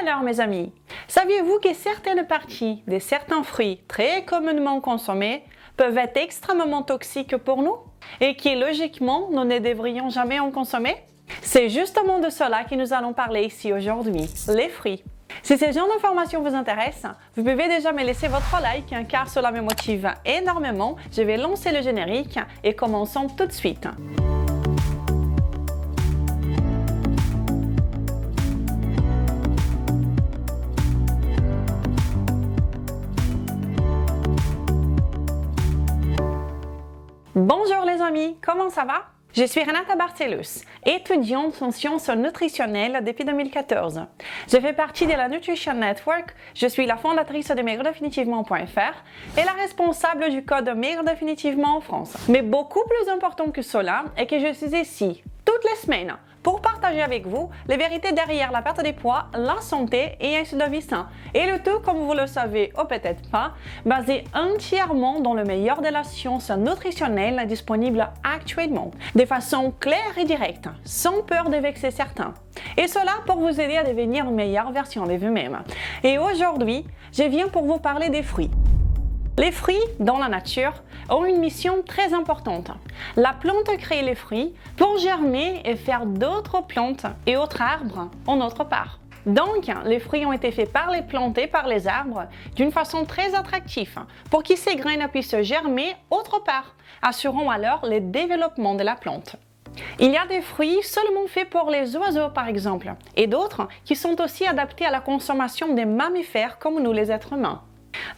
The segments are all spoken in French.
alors mes amis, saviez-vous que certaines parties de certains fruits très communément consommés peuvent être extrêmement toxiques pour nous et que logiquement nous ne devrions jamais en consommer? C'est justement de cela que nous allons parler ici aujourd'hui, les fruits. Si ce genre d'informations vous intéresse, vous pouvez déjà me laisser votre like car cela me motive énormément. Je vais lancer le générique et commençons tout de suite. Bonjour les amis, comment ça va? Je suis Renata Barcelus, étudiante en sciences nutritionnelles depuis 2014. Je fais partie de la Nutrition Network, je suis la fondatrice de mairedefinitivement.fr et la responsable du code Maigre Définitivement en France. Mais beaucoup plus important que cela est que je suis ici toutes les semaines pour partager avec vous les vérités derrière la perte de poids, la santé et un style de vie sain. Et le tout, comme vous le savez ou peut-être pas, basé entièrement dans le meilleur de la science nutritionnelle disponible actuellement, de façon claire et directe, sans peur de vexer certains. Et cela pour vous aider à devenir une meilleure version de vous-même. Et aujourd'hui, je viens pour vous parler des fruits. Les fruits, dans la nature, ont une mission très importante. La plante crée les fruits pour germer et faire d'autres plantes et autres arbres en autre part. Donc, les fruits ont été faits par les plantes et par les arbres d'une façon très attractive pour que ces graines puissent germer autre part, assurant alors le développement de la plante. Il y a des fruits seulement faits pour les oiseaux par exemple, et d'autres qui sont aussi adaptés à la consommation des mammifères comme nous les êtres humains.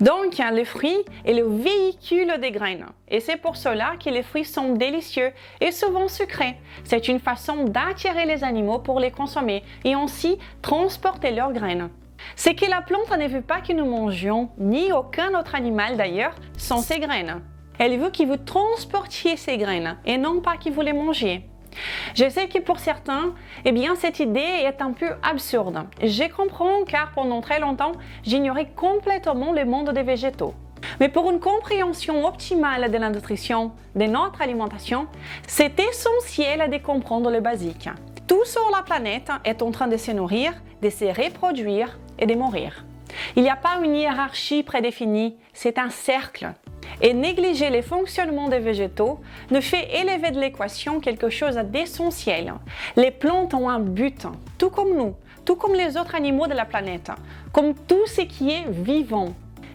Donc, les fruits est le véhicule des graines. Et c'est pour cela que les fruits sont délicieux et souvent sucrés. C'est une façon d'attirer les animaux pour les consommer et ainsi transporter leurs graines. C'est que la plante ne veut pas que nous mangions, ni aucun autre animal d'ailleurs, sans ces graines. Elle veut que vous transportiez ces graines et non pas que vous les mangiez. Je sais que pour certains, cette idée est un peu absurde. Je comprends car pendant très longtemps, j'ignorais complètement le monde des végétaux. Mais pour une compréhension optimale de la nutrition, de notre alimentation, c'est essentiel de comprendre le basique. Tout sur la planète est en train de se nourrir, de se reproduire et de mourir. Il n'y a pas une hiérarchie prédéfinie, c'est un cercle. Et négliger les fonctionnements des végétaux ne fait élever de l'équation quelque chose d'essentiel. Les plantes ont un but, tout comme nous, tout comme les autres animaux de la planète, comme tout ce qui est vivant.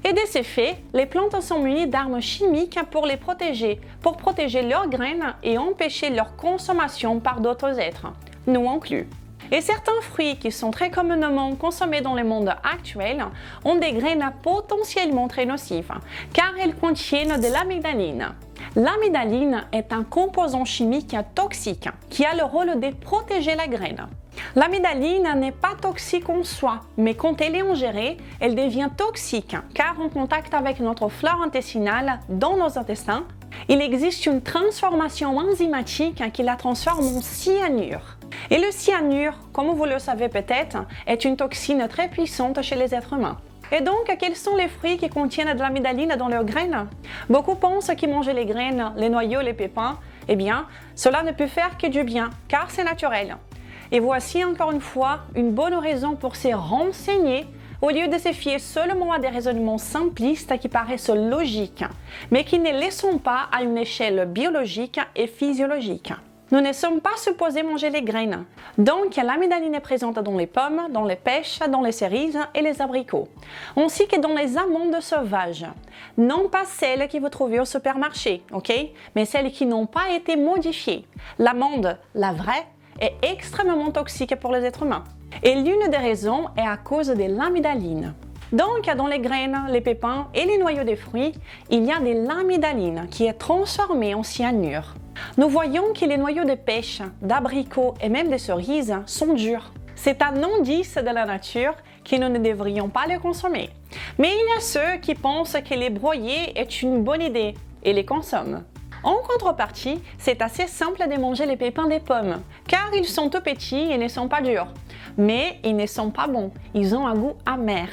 Et de ce fait, les plantes sont munies d'armes chimiques pour les protéger, pour protéger leurs graines et empêcher leur consommation par d'autres êtres, nous inclus. Et certains fruits qui sont très communément consommés dans le monde actuel ont des graines potentiellement très nocives, car elles contiennent de l'amygdaline. L'amygdaline est un composant chimique toxique qui a le rôle de protéger la graine. L'amygdaline n'est pas toxique en soi, mais quand elle est ingérée, elle devient toxique, car en contact avec notre flore intestinale dans nos intestins, il existe une transformation enzymatique qui la transforme en cyanure. Et le cyanure, comme vous le savez peut-être, est une toxine très puissante chez les êtres humains. Et donc, quels sont les fruits qui contiennent de l'amygdaline dans leurs graines? Beaucoup pensent qu'ils mangent les graines, les noyaux, les pépins. Cela ne peut faire que du bien, car c'est naturel. Et voici encore une fois une bonne raison pour se renseigner au lieu de se fier seulement à des raisonnements simplistes qui paraissent logiques, mais qui ne les sont pas à une échelle biologique et physiologique. Nous ne sommes pas supposés manger les graines. Donc, l'amygdaline est présente dans les pommes, dans les pêches, dans les cerises et les abricots, ainsi que dans les amandes sauvages. Non pas celles que vous trouvez au supermarché, mais celles qui n'ont pas été modifiées. L'amande, la vraie, est extrêmement toxique pour les êtres humains. Et l'une des raisons est à cause de l'amygdaline. Donc, dans les graines, les pépins et les noyaux des fruits, il y a de l'amygdaline qui est transformée en cyanure. Nous voyons que les noyaux de pêche, d'abricots et même de cerises sont durs. C'est un indice de la nature que nous ne devrions pas les consommer. Mais il y a ceux qui pensent que les broyer est une bonne idée et les consomment. En contrepartie, c'est assez simple de manger les pépins des pommes, car ils sont tout petits et ne sont pas durs. Mais ils ne sont pas bons, ils ont un goût amer.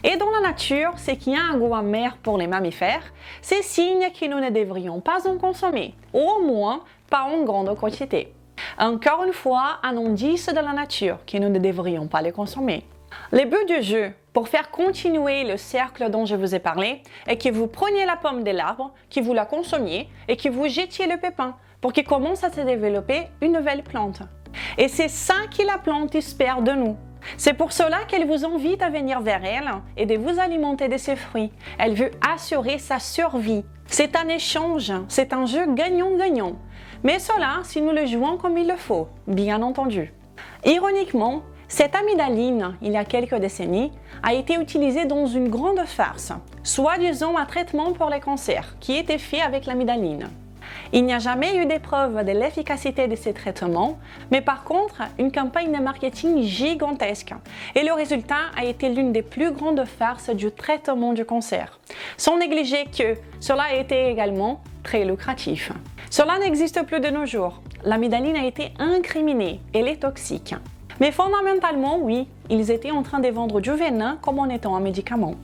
Et dans la nature, ce qui a un goût amer pour les mammifères, c'est signe que nous ne devrions pas en consommer, ou au moins pas en grande quantité. Encore une fois, un indice de la nature que nous ne devrions pas les consommer. Le but du jeu, pour faire continuer le cercle dont je vous ai parlé, est que vous preniez la pomme de l'arbre, que vous la consommiez et que vous jetiez le pépin pour qu'il commence à se développer une nouvelle plante. Et c'est ça que la plante espère de nous. C'est pour cela qu'elle vous invite à venir vers elle et de vous alimenter de ses fruits. Elle veut assurer sa survie. C'est un échange, c'est un jeu gagnant-gagnant. Mais cela si nous le jouons comme il le faut, bien entendu. Ironiquement, cette amygdaline, il y a quelques décennies, a été utilisée dans une grande farce, soi-disant un traitement pour les cancers, qui était fait avec l'amygdaline. Il n'y a jamais eu d'épreuve de l'efficacité de ces traitements, mais par contre, une campagne de marketing gigantesque. Et le résultat a été l'une des plus grandes farces du traitement du cancer. Sans négliger que cela a été également très lucratif. Cela n'existe plus de nos jours. L'amygdaline a été incriminée, elle est toxique. Mais fondamentalement, oui, ils étaient en train de vendre du venin comme en étant un médicament.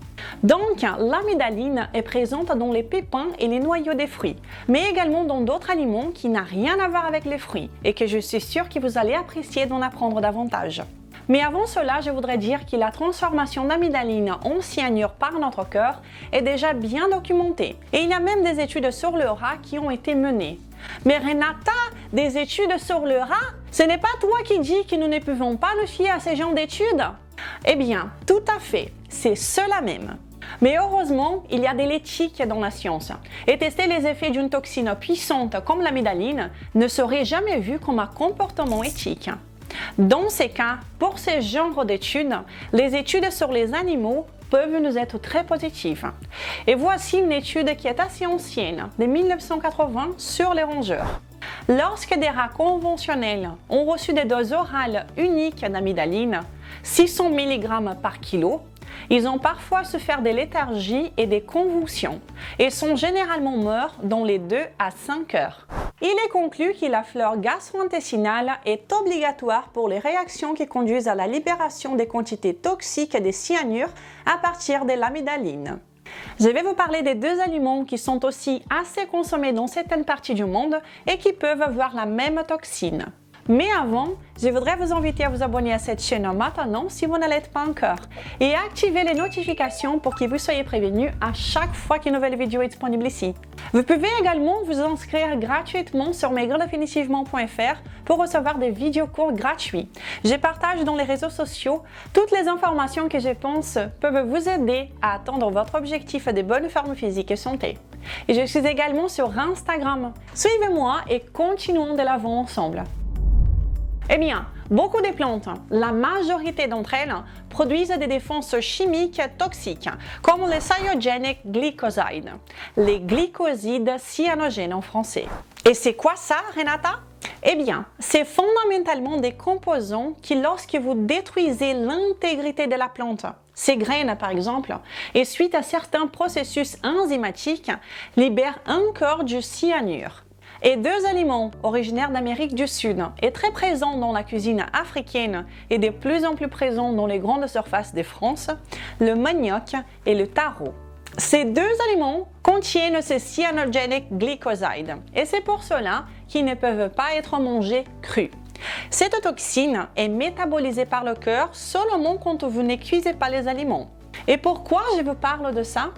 Donc, l'amygdaline est présente dans les pépins et les noyaux des fruits, mais également dans d'autres aliments qui n'ont rien à voir avec les fruits et que je suis sûre que vous allez apprécier d'en apprendre davantage. Mais avant cela, je voudrais dire que la transformation d'amygdaline en cyanure par notre corps est déjà bien documentée et il y a même des études sur le rat qui ont été menées. Mais Renata, des études sur le rat? Ce n'est pas toi qui dis que nous ne pouvons pas nous fier à ces genres d'études? Eh bien, tout à fait, c'est cela même. Mais heureusement, il y a de l'éthique dans la science. Et tester les effets d'une toxine puissante comme l'amygdaline ne serait jamais vu comme un comportement éthique. Dans ces cas, pour ce genre d'études, les études sur les animaux peuvent nous être très positives. Et voici une étude qui est assez ancienne, de 1980, sur les rongeurs. Lorsque des rats conventionnels ont reçu des doses orales uniques d'amygdaline, 600 mg par kilo, ils ont parfois souffert de léthargie et des convulsions et sont généralement morts dans les 2 à 5 heures. Il est conclu que la flore gastro-intestinale est obligatoire pour les réactions qui conduisent à la libération des quantités toxiques des cyanures à partir de l'amygdaline. Je vais vous parler des 2 aliments qui sont aussi assez consommés dans certaines parties du monde et qui peuvent avoir la même toxine. Mais avant, je voudrais vous inviter à vous abonner à cette chaîne maintenant si vous ne l'êtes pas encore et à activer les notifications pour que vous soyez prévenus à chaque fois qu'une nouvelle vidéo est disponible ici. Vous pouvez également vous inscrire gratuitement sur maigredefinitivement.fr pour recevoir des vidéos courts gratuits. Je partage dans les réseaux sociaux toutes les informations que je pense peuvent vous aider à atteindre votre objectif de bonne forme physique et santé. Et je suis également sur Instagram. Suivez-moi et continuons de l'avant ensemble. Eh bien, beaucoup de plantes, la majorité d'entre elles, produisent des défenses chimiques toxiques, comme les cyanogenic glycosides, les glycosides cyanogènes en français. Et c'est quoi ça, Renata? Eh bien, c'est fondamentalement des composants qui, lorsque vous détruisez l'intégrité de la plante, ses graines par exemple, et suite à certains processus enzymatiques, libèrent encore du cyanure. Et 2 aliments originaires d'Amérique du Sud et très présents dans la cuisine africaine et de plus en plus présents dans les grandes surfaces de France, le manioc et le taro. Ces 2 aliments contiennent ces cyanogenic glycosides et c'est pour cela qu'ils ne peuvent pas être mangés crus. Cette toxine est métabolisée par le cœur seulement quand vous ne cuisez pas les aliments. Et pourquoi je vous parle de ça?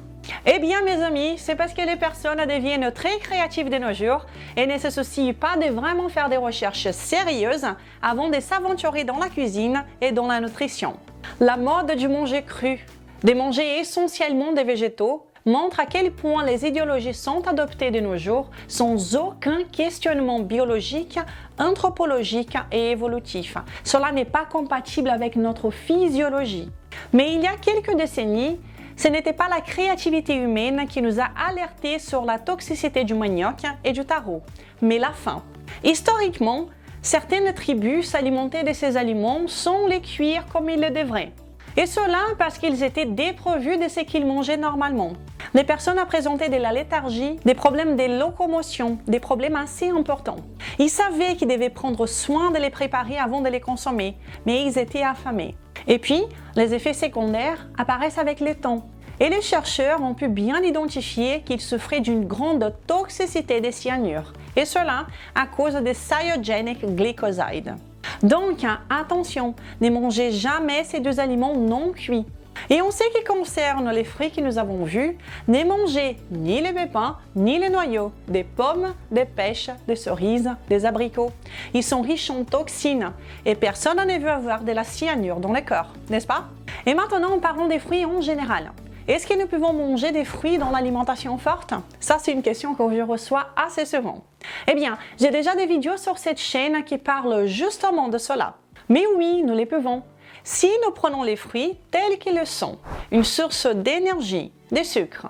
Eh bien mes amis, c'est parce que les personnes deviennent très créatives de nos jours et ne se soucient pas de vraiment faire des recherches sérieuses avant de s'aventurer dans la cuisine et dans la nutrition. La mode du manger cru, de manger essentiellement des végétaux, montre à quel point les idéologies sont adoptées de nos jours sans aucun questionnement biologique, anthropologique et évolutif. Cela n'est pas compatible avec notre physiologie. Mais il y a quelques décennies, ce n'était pas la créativité humaine qui nous a alertés sur la toxicité du manioc et du taro, mais la faim. Historiquement, certaines tribus s'alimentaient de ces aliments sans les cuire comme ils le devraient. Et cela parce qu'ils étaient dépourvus de ce qu'ils mangeaient normalement. Les personnes présentaient de la léthargie, des problèmes de locomotion, des problèmes assez importants. Ils savaient qu'ils devaient prendre soin de les préparer avant de les consommer, mais ils étaient affamés. Et puis, les effets secondaires apparaissent avec le temps. Et les chercheurs ont pu bien identifier qu'ils souffraient d'une grande toxicité des cyanures, et cela à cause des cyanogenic glycosides. Donc, attention, ne mangez jamais ces deux aliments non cuits. Et en ce qui concerne les fruits que nous avons vus, ne mangez ni les pépins, ni les noyaux, des pommes, des pêches, des cerises, des abricots. Ils sont riches en toxines et personne ne veut avoir de la cyanure dans le corps, n'est-ce pas? Et maintenant, parlons des fruits en général. Est-ce que nous pouvons manger des fruits dans l'alimentation forte? Ça, c'est une question que je reçois assez souvent. Eh bien, j'ai déjà des vidéos sur cette chaîne qui parlent justement de cela. Mais oui, nous les pouvons. Si nous prenons les fruits tels qu'ils le sont, une source d'énergie, de sucre.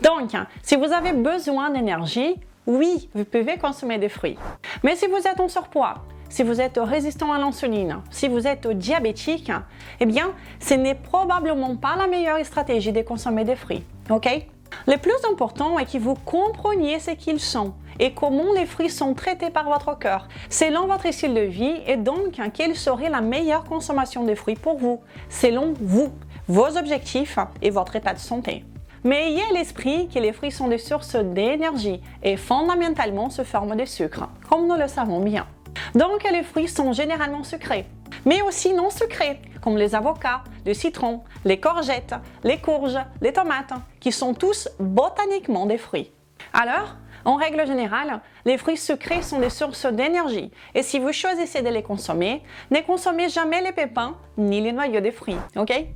Donc, si vous avez besoin d'énergie, oui, vous pouvez consommer des fruits. Mais si vous êtes en surpoids, si vous êtes résistant à l'insuline, si vous êtes diabétique, eh bien, ce n'est probablement pas la meilleure stratégie de consommer des fruits, ok? Le plus important est que vous compreniez ce qu'ils sont et comment les fruits sont traités par votre corps, selon votre style de vie et donc quelle serait la meilleure consommation de fruits pour vous, selon vous, vos objectifs et votre état de santé. Mais ayez à l'esprit que les fruits sont des sources d'énergie et fondamentalement sous forme de sucre, comme nous le savons bien. Donc les fruits sont généralement sucrés, mais aussi non sucrés, comme les avocats, le citron, les courgettes, les courges, les tomates, qui sont tous botaniquement des fruits. Alors, en règle générale, les fruits sucrés sont des sources d'énergie et si vous choisissez de les consommer, ne consommez jamais les pépins ni les noyaux des fruits, ok?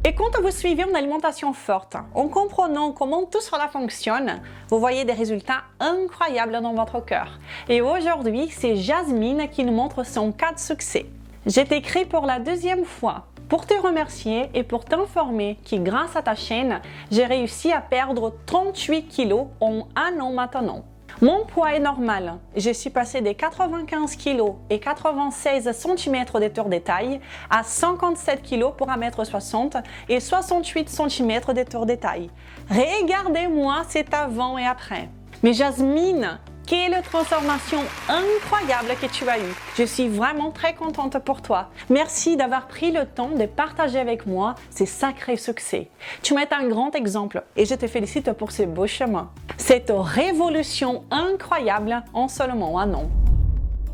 Et quand vous suivez une alimentation forte, en comprenant comment tout cela fonctionne, vous voyez des résultats incroyables dans votre cœur. Et aujourd'hui, c'est Jasmine qui nous montre son cas de succès. Je t'écris pour la deuxième fois pour te remercier et pour t'informer que grâce à ta chaîne, j'ai réussi à perdre 38 kilos en un an maintenant. Mon poids est normal. Je suis passée de 95 kg et 96 cm de tour de taille à 57 kg pour 1m60 et 68 cm de tour de taille. Regardez-moi cet avant et après. Mais Jasmine, quelle transformation incroyable que tu as eue. Je suis vraiment très contente pour toi. Merci d'avoir pris le temps de partager avec moi ces sacrés succès. Tu m'es un grand exemple et je te félicite pour ce beau chemin. Cette révolution incroyable en seulement un an.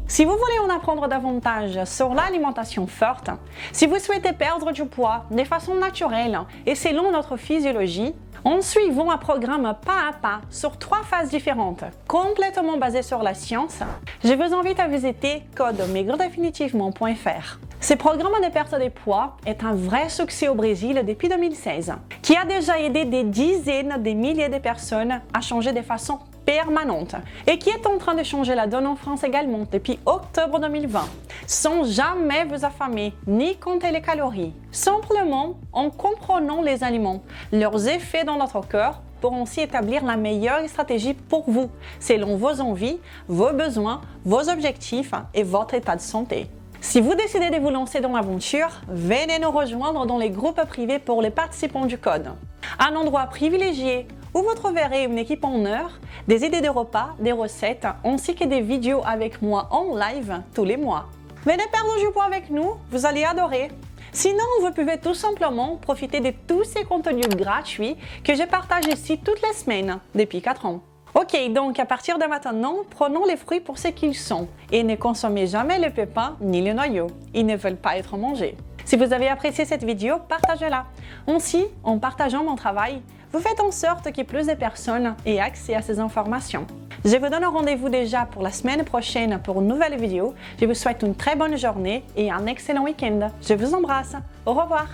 Si vous voulez en apprendre davantage sur l'alimentation forte, si vous souhaitez perdre du poids de façon naturelle et selon notre physiologie, en suivant un programme pas à pas sur 3 phases différentes, complètement basé sur la science, je vous invite à visiter codemaigredefinitivement.fr. Ce programme de perte de poids est un vrai succès au Brésil depuis 2016, qui a déjà aidé des dizaines de milliers de personnes à changer de façon permanente et qui est en train de changer la donne en France également depuis octobre 2020, sans jamais vous affamer ni compter les calories, simplement en comprenant les aliments, leurs effets dans notre corps pour ainsi établir la meilleure stratégie pour vous, selon vos envies, vos besoins, vos objectifs et votre état de santé. Si vous décidez de vous lancer dans l'aventure, venez nous rejoindre dans les groupes privés pour les participants du code. Un endroit privilégié où vous trouverez une équipe en heure, des idées de repas, des recettes, ainsi que des vidéos avec moi en live tous les mois. Venez perdre du poids avec nous, vous allez adorer. Sinon, vous pouvez tout simplement profiter de tous ces contenus gratuits que je partage ici toutes les semaines depuis 4 ans. Ok, donc à partir de maintenant, prenons les fruits pour ce qu'ils sont et ne consommez jamais les pépins ni les noyaux. Ils ne veulent pas être mangés. Si vous avez apprécié cette vidéo, partagez-la. Ainsi, en partageant mon travail, vous faites en sorte que plus de personnes aient accès à ces informations. Je vous donne rendez-vous déjà pour la semaine prochaine pour une nouvelle vidéo. Je vous souhaite une très bonne journée et un excellent week-end. Je vous embrasse. Au revoir.